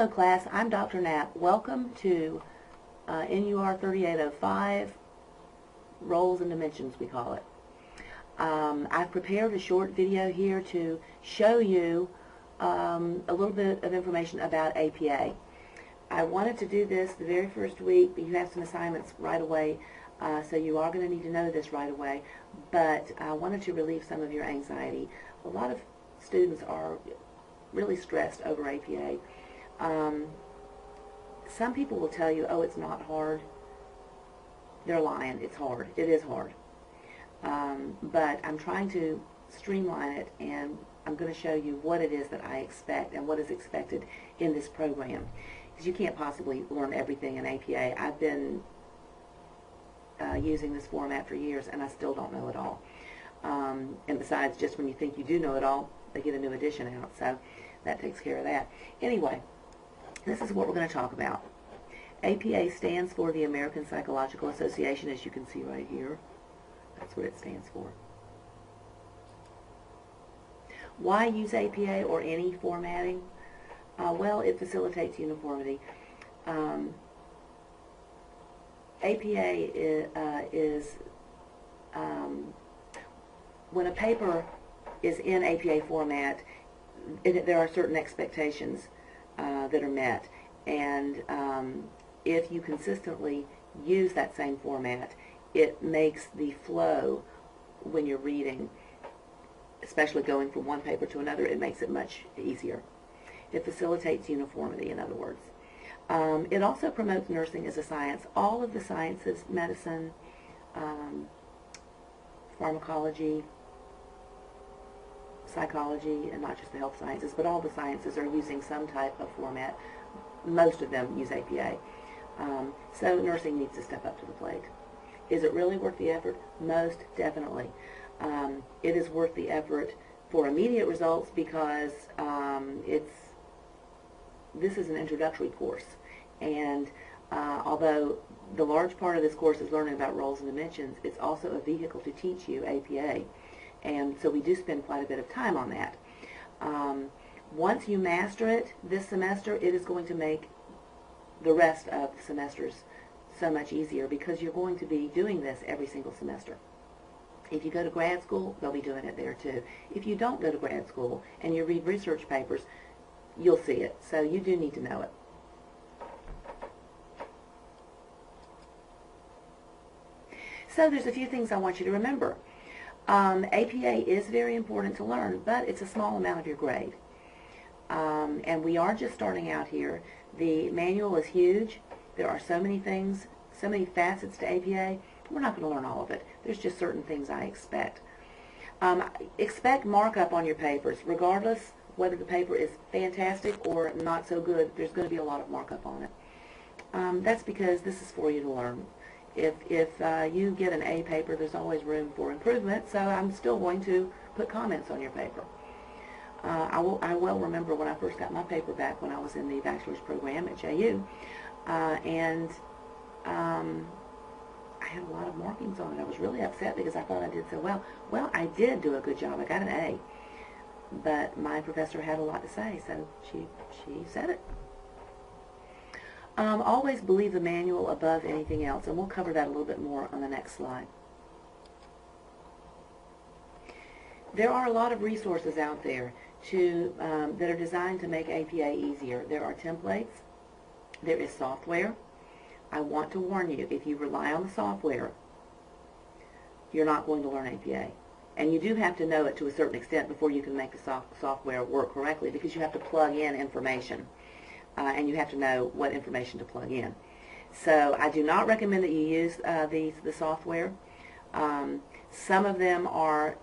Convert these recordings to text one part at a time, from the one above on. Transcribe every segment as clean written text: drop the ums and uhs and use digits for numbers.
Hello class, I'm Dr. Knapp. Welcome to NUR 3805, Roles and Dimensions we call it. I've prepared a short video here to show you a little bit of information about APA. I wanted to do this the very first week, but you have some assignments right away, so you are going to need to know this right away, but I wanted to relieve some of your anxiety. A lot of students are really stressed over APA. Some people will tell you, oh, it's not hard. They're lying. It's hard. It is hard. But I'm trying to streamline it, and I'm going to show you what it is that I expect and what is expected in this program. Because you can't possibly learn everything in APA. I've been using this format for years, and I still don't know it all. And besides, just when you think you do know it all, they get a new edition out. So that takes care of that. Anyway, this is what we're going to talk about. APA stands for the American Psychological Association, as you can see right here. That's what it stands for. Why use APA or any formatting? Well, it facilitates uniformity. APA is when a paper is in APA format, there are certain expectations that are met, and if you consistently use that same format, it makes the flow when you're reading, especially going from one paper to another, it makes it much easier. It facilitates uniformity, in other words. It also promotes nursing as a science. All of the sciences, medicine, pharmacology, psychology, and not just the health sciences, but all the sciences are using some type of format. Most of them use APA. So nursing needs to step up to the plate. Is it really worth the effort? Most definitely. It is worth the effort for immediate results because this is an introductory course, and although the large part of this course is learning about roles and dimensions, it's also a vehicle to teach you APA. And so we do spend quite a bit of time on that. Once you master it this semester, it is going to make the rest of the semesters so much easier because you're going to be doing this every single semester. If you go to grad school, they'll be doing it there too. If you don't go to grad school and you read research papers, you'll see it. So you do need to know it. So there's a few things I want you to remember. APA is very important to learn, but it's a small amount of your grade. And we are just starting out here. The manual is huge. There are so many things, so many facets to APA. We're not going to learn all of it. There's just certain things I expect. Expect markup on your papers. Regardless whether the paper is fantastic or not so good, there's going to be a lot of markup on it. That's because this is for you to learn. If you get an A paper, there's always room for improvement, so I'm still going to put comments on your paper. I well remember when I first got my paper back when I was in the bachelor's program at JU, and I had a lot of markings on it. I was really upset because I thought I did so well. Well, I did do a good job. I got an A, but my professor had a lot to say, so she said it. Always believe the manual above anything else, and we'll cover that a little bit more on the next slide. There are a lot of resources out there that are designed to make APA easier. There are templates. There is software. I want to warn you, if you rely on the software, you're not going to learn APA. And you do have to know it to a certain extent before you can make the software work correctly, because you have to plug in information. And you have to know what information to plug in. So I do not recommend that you use the software. Some of them are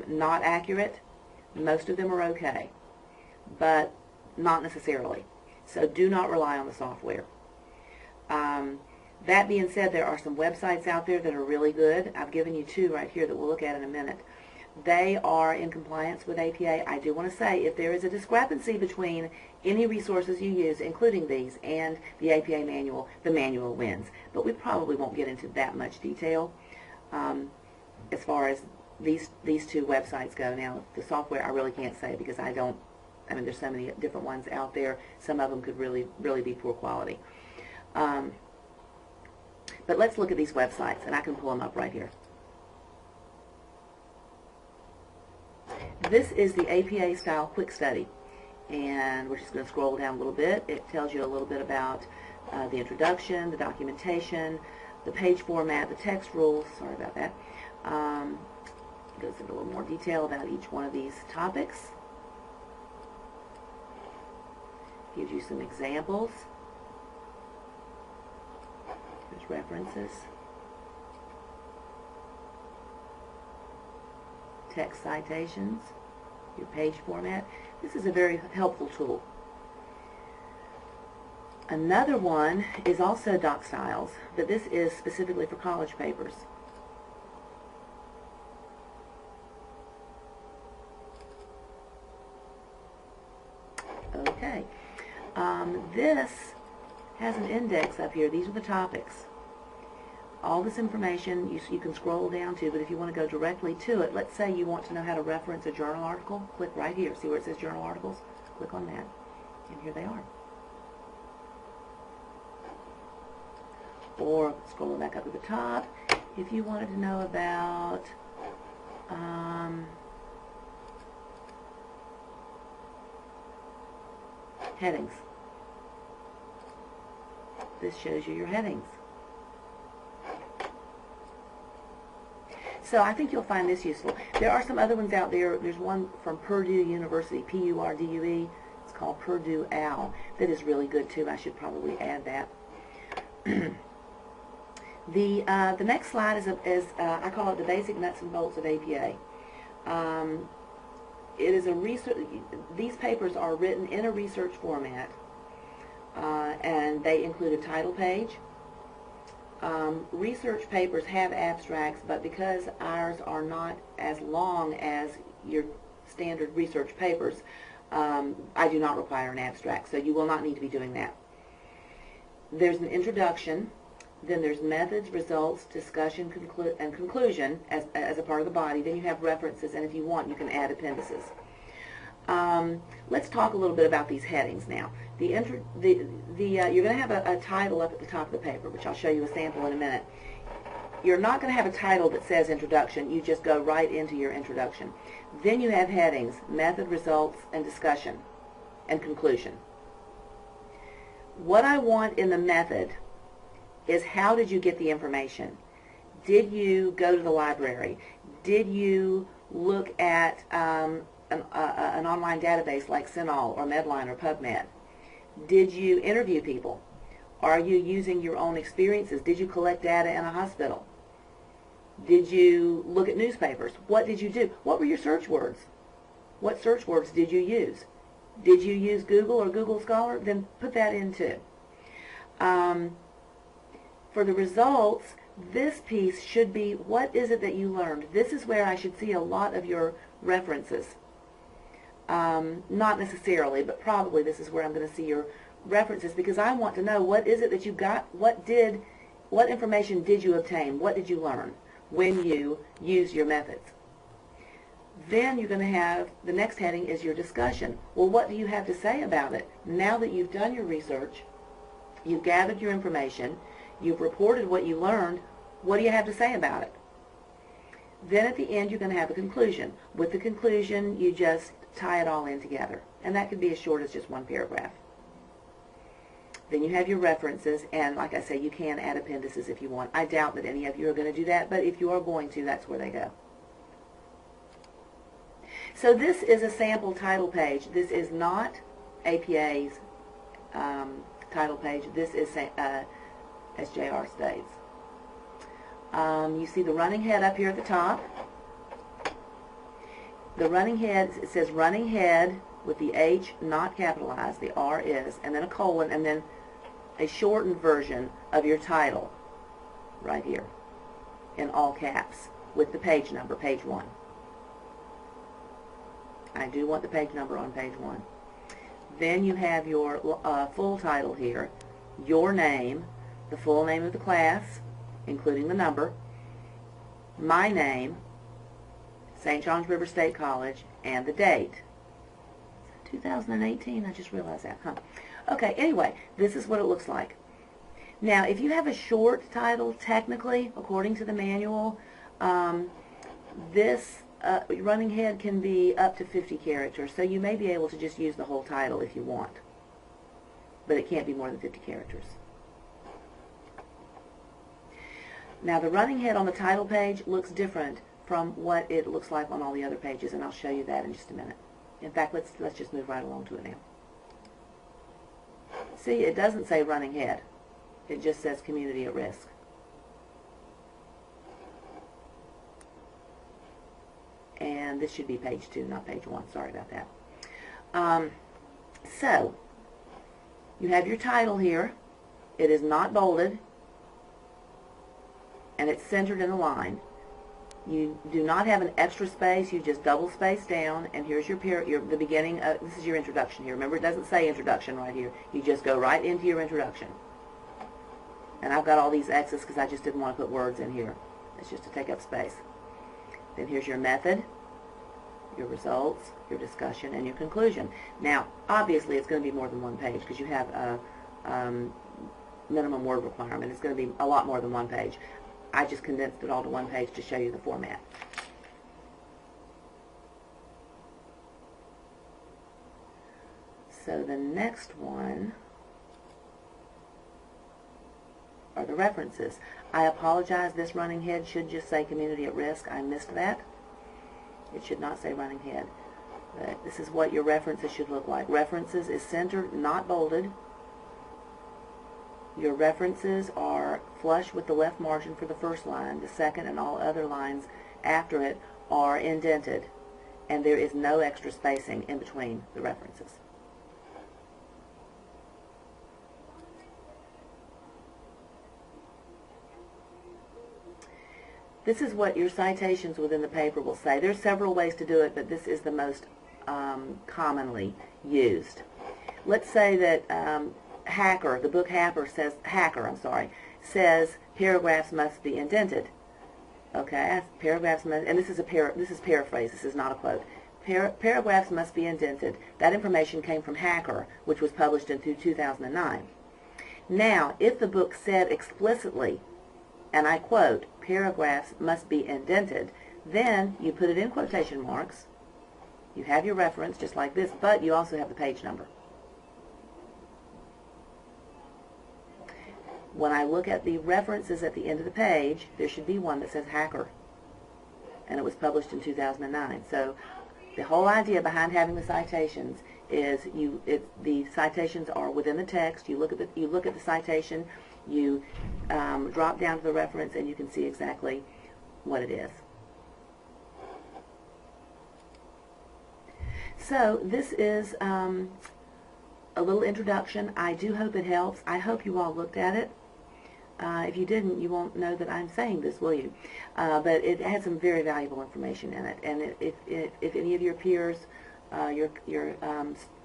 not accurate. Most of them are okay, but not necessarily. So do not rely on the software. That being said, there are some websites out there that are really good. I've given you two right here that we'll look at in a minute. They are in compliance with APA. I do want to say, if there is a discrepancy between any resources you use, including these, and the APA manual, the manual wins. But we probably won't get into that much detail as far as these two websites go. Now, the software I really can't say because I don't I mean, there's so many different ones out there. Some of them could really be poor quality. But let's look at these websites, and I can pull them up right here. This is the APA style quick study, and we're just going to scroll down a little bit. It tells you a little bit about the introduction, the documentation, the page format, the text rules. Sorry about that. It goes into a little more detail about each one of these topics. Gives you some examples. There's references. Text citations. Your page format. This is a very helpful tool. Another one is also DocStyles, but this is specifically for college papers. Okay. This has an index up here. These are the topics. All this information you can scroll down to, but if you want to go directly to it, let's say you want to know how to reference a journal article, click right here. See where it says journal articles? Click on that, and here they are. Or scrolling back up to the top, if you wanted to know about headings. This shows you your headings. So I think you'll find this useful. There are some other ones out there. There's one from Purdue University, P-U-R-D-U-E. It's called Purdue OWL. That is really good too. I should probably add that. The next slide is I call it the basic nuts and bolts of APA. It is a research. These papers are written in a research format, and they include a title page. Research papers have abstracts, but because ours are not as long as your standard research papers, I do not require an abstract, so you will not need to be doing that. There's an introduction, then there's methods, results, discussion, and conclusion as a part of the body. Then you have references, and if you want, you can add appendices. Let's talk a little bit about these headings now. You're going to have a title up at the top of the paper, which I'll show you a sample in a minute. You're not going to have a title that says introduction. You just go right into your introduction. Then you have headings, method, results, and discussion, and conclusion. What I want in the method is how did you get the information? Did you go to the library? Did you look at an online database like CINAHL or Medline or PubMed? Did you interview people? Are you using your own experiences? Did you collect data in a hospital? Did you look at newspapers? What did you do? What were your search words? What search words did you use? Did you use Google or Google Scholar? Then put that in too. For the results, this piece should be, what is it that you learned? This is where I should see a lot of your references. Not necessarily, but probably this is where I'm going to see your references, because I want to know what is it that you got, what information did you obtain, what did you learn when you use your methods. Then you're going to have, the next heading is your discussion. Well, what do you have to say about it? Now that you've done your research, you've gathered your information, you've reported what you learned, what do you have to say about it? Then at the end you're going to have a conclusion. With the conclusion you just tie it all in together, and that could be as short as just one paragraph. Then you have your references, and like I say, you can add appendices if you want. I doubt that any of you are going to do that, but if you are going to, that's where they go. So this is a sample title page. This is not APA's title page. This is, as JR states. You see the running head up here at the top. The running head, it says running head with the H not capitalized, the R is, and then a colon, and then a shortened version of your title right here in all caps with the page number, page 1. I do want the page number on page 1. Then you have your full title here, your name, the full name of the class, including the number, my name, St. Johns River State College, and the date. 2018, I just realized that, huh? Okay, anyway, this is what it looks like. Now, if you have a short title, technically, according to the manual, this running head can be up to 50 characters, so you may be able to just use the whole title if you want. But it can't be more than 50 characters. Now, the running head on the title page looks different from what it looks like on all the other pages, and I'll show you that in just a minute. In fact, let's just move right along to it now. See, it doesn't say running head. It just says community at risk. And this should be page 2, not page 1. Sorry about that. So, you have your title here. It is not bolded, and it's centered in a line. You do not have an extra space. You just double space down, and here's the beginning. This is your introduction here. Remember, it doesn't say introduction right here. You just go right into your introduction. And I've got all these X's because I just didn't want to put words in here. It's just to take up space. Then here's your method, your results, your discussion, and your conclusion. Now, obviously, it's going to be more than one page because you have a minimum word requirement. It's going to be a lot more than one page. I just condensed it all to one page to show you the format. So the next one are the references. I apologize, this running head should just say community at risk. I missed that. It should not say running head. But this is what your references should look like. References is centered, not bolded. Your references are flush with the left margin for the first line. The second and all other lines after it are indented, and there is no extra spacing in between the references. This is what your citations within the paper will say. There's several ways to do it, but this is the most commonly used. Let's say that Hacker, the book Hacker says paragraphs must be indented. Okay, paragraphs must, and this is paraphrase. This is not a quote. Paragraphs must be indented. That information came from Hacker, which was published in 2009. Now, if the book said explicitly, and I quote, paragraphs must be indented, then you put it in quotation marks. You have your reference just like this, but you also have the page number. When I look at the references at the end of the page, there should be one that says Hacker, and it was published in 2009. So the whole idea behind having the citations is the citations are within the text. You look at the citation, you drop down to the reference, and you can see exactly what it is. So this is a little introduction. I do hope it helps. I hope you all looked at it. If you didn't, you won't know that I'm saying this, will you? But it had some very valuable information in it. And if any of your peers, your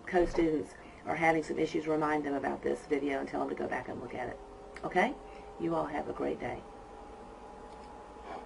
co-students are having some issues, remind them about this video and tell them to go back and look at it. Okay? You all have a great day.